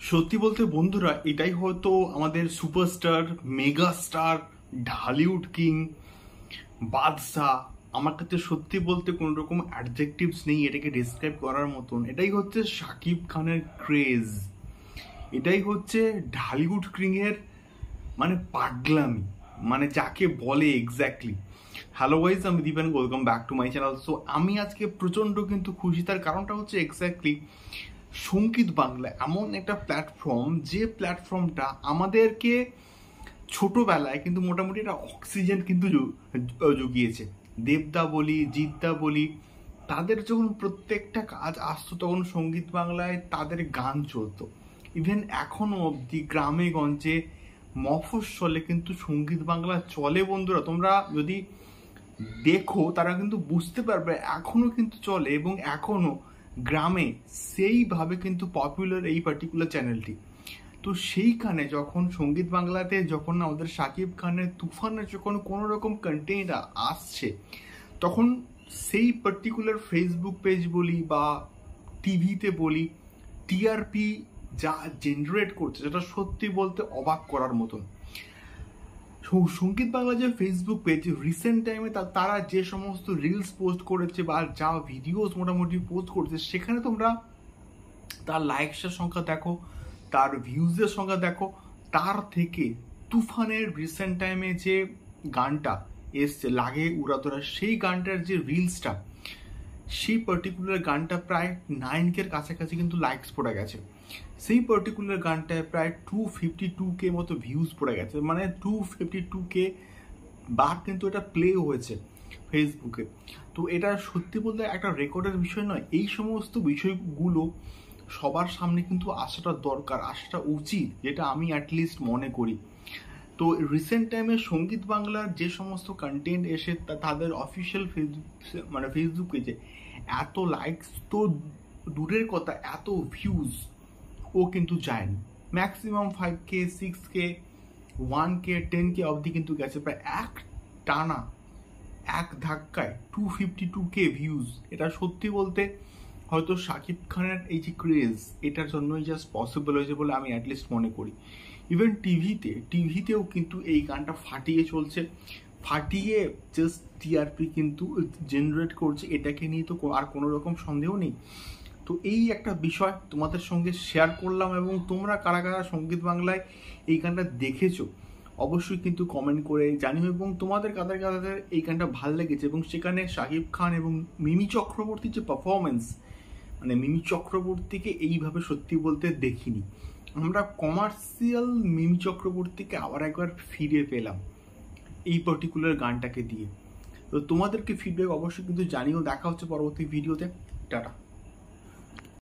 সত্যি বলতে বন্ধুরা, এটাই হয়তো আমাদের superstar, mega star, Dhallywood king, বাদশাহ। আমার কাছে সত্যি বলতে কোনো রকম অ্যাডজেক্টিভস নেই এটাকে ডিসক্রাইব করার মতন। এটাই হচ্ছে শাকিব খানের ক্রেজ, এটাই হচ্ছে ঢালিউড কিং এর মানে পাগলামি, মানে যাকে বলে এক্স্যাক্টলি। হ্যালো গাইজ, আমি Dipen, welcome back to my channel. So আমি আজকে প্রচণ্ড কিন্তু খুশি, তার কারণটা হচ্ছে এক্স্যাক্টলি সঙ্গীত বাংলা এমন একটা প্ল্যাটফর্ম, যে প্ল্যাটফর্মটা আমাদেরকে ছোটবেলায় কিন্তু মোটামুটি একটা অক্সিজেন কিন্তু জুগিয়েছে। দেবদা বলি, জিদ্দা বলি, তাদের যখন প্রত্যেকটা কাজ আসতো তখন সঙ্গীত বাংলায় তাদের গান চলতো। ইভেন এখনো অবধি গ্রামে গঞ্জে মফস্বলে কিন্তু সঙ্গীত বাংলা চলে। বন্ধুরা, তোমরা যদি দেখো তারা কিন্তু বুঝতে পারবে এখনো কিন্তু চলে, এবং এখনো গ্রামে সেইভাবে কিন্তু পপুলার এই পার্টিকুলার চ্যানেলটি। তো সেইখানে যখন সঙ্গীত বাংলাতে যখন আমাদের শাকিব খানের তুফানের যখন কোনো রকম কন্টেন্ট আসছে, তখন সেই পার্টিকুলার ফেসবুক পেজ বলি বা টিভিতে বলি, টিআরপি যা জেনারেট করছে সেটা সত্যি বলতে অবাক করার মতন। সঙ্গীত বাংলা যে ফেসবুক পেজ রিসেন্ট টাইমে তারা যে সমস্ত রিলস পোস্ট করেছে বা যা ভিডিওস মোটামুটি পোস্ট করেছে, সেখানে তোমরা তার লাইকসের সংখ্যা দেখো, তার ভিউজের সংখ্যা দেখো, তার থেকে তুফানের রিসেন্ট টাইমে যে গানটা এসছে লাগে উড়াধরা, সেই গানটার যে রিলসটা, সেই পার্টিকুলার গানটা প্রায় 9K কাছাকাছি কিন্তু লাইকস পড়ে গেছে। সেই পার্টিকুলার গানটায় প্রায় 252K মতো ভিউজ পড়ে গেছে, মানে 252K বার কিন্তু এটা প্লে হয়েছে ফেসবুকে। তো এটা সত্যি বলতে একটা রেকর্ডের বিষয় নয়। এই সমস্ত বিষয়গুলো সবার সামনে কিন্তু আসাটা দরকার, আসাটা উচিত, যেটা আমি অ্যাটলিস্ট মনে করি। তো রিসেন্ট টাইমে সঙ্গীত বাংলার যে সমস্ত কন্টেন্ট এসে তাদের অফিসিয়াল ফেসবুক পেজে এত লাইকস তো দূরের কথা, এত ভিউজ ও কিন্তু যায়নি। Maximum 5K, 6K, 1K, 10K অবধি কিন্তু গেছে, প্রায় এক টানা এক ধাক্কায় 252K ভিউজ। এটা সত্যি বলতে হয়তো শাকিব খানের এই যে ক্রেজ, এটার জন্যই জাস্ট পসিবল হয়েছে বলে আমি অ্যাটলিস্ট মনে করি। ইভেন টিভিতেও কিন্তু এই গানটা ফাটিয়ে চলছে, ফাটিয়ে জাস্ট টিআরপি কিন্তু জেনারেট করছে। এটাকে নিয়ে তো আর কোনো রকম সন্দেহ নেই। তো এই একটা বিষয় তোমাদের সঙ্গে শেয়ার করলাম, এবং তোমরা কারা কারা সঙ্গীত বাংলায় এই গানটা দেখেছো অবশ্যই কিন্তু কমেন্ট করে জানিও, এবং তোমাদের কাদের কাদের এই গানটা ভাল লেগেছে। এবং সেখানে শাকিব খান এবং মিমি চক্রবর্তীর যে পারফরমেন্স, মানে মিমি চক্রবর্তীকে এইভাবে সত্যি বলতে দেখিনি আমরা। কমার্শিয়াল মিমি চক্রবর্তীকে আবার একবার ফিরে পেলাম এই পার্টিকুলার গানটাকে দিয়ে। তো তোমাদেরকে ফিডব্যাক অবশ্যই কিন্তু জানিও। দেখা হচ্ছে পরবর্তী ভিডিওতে। টাটা।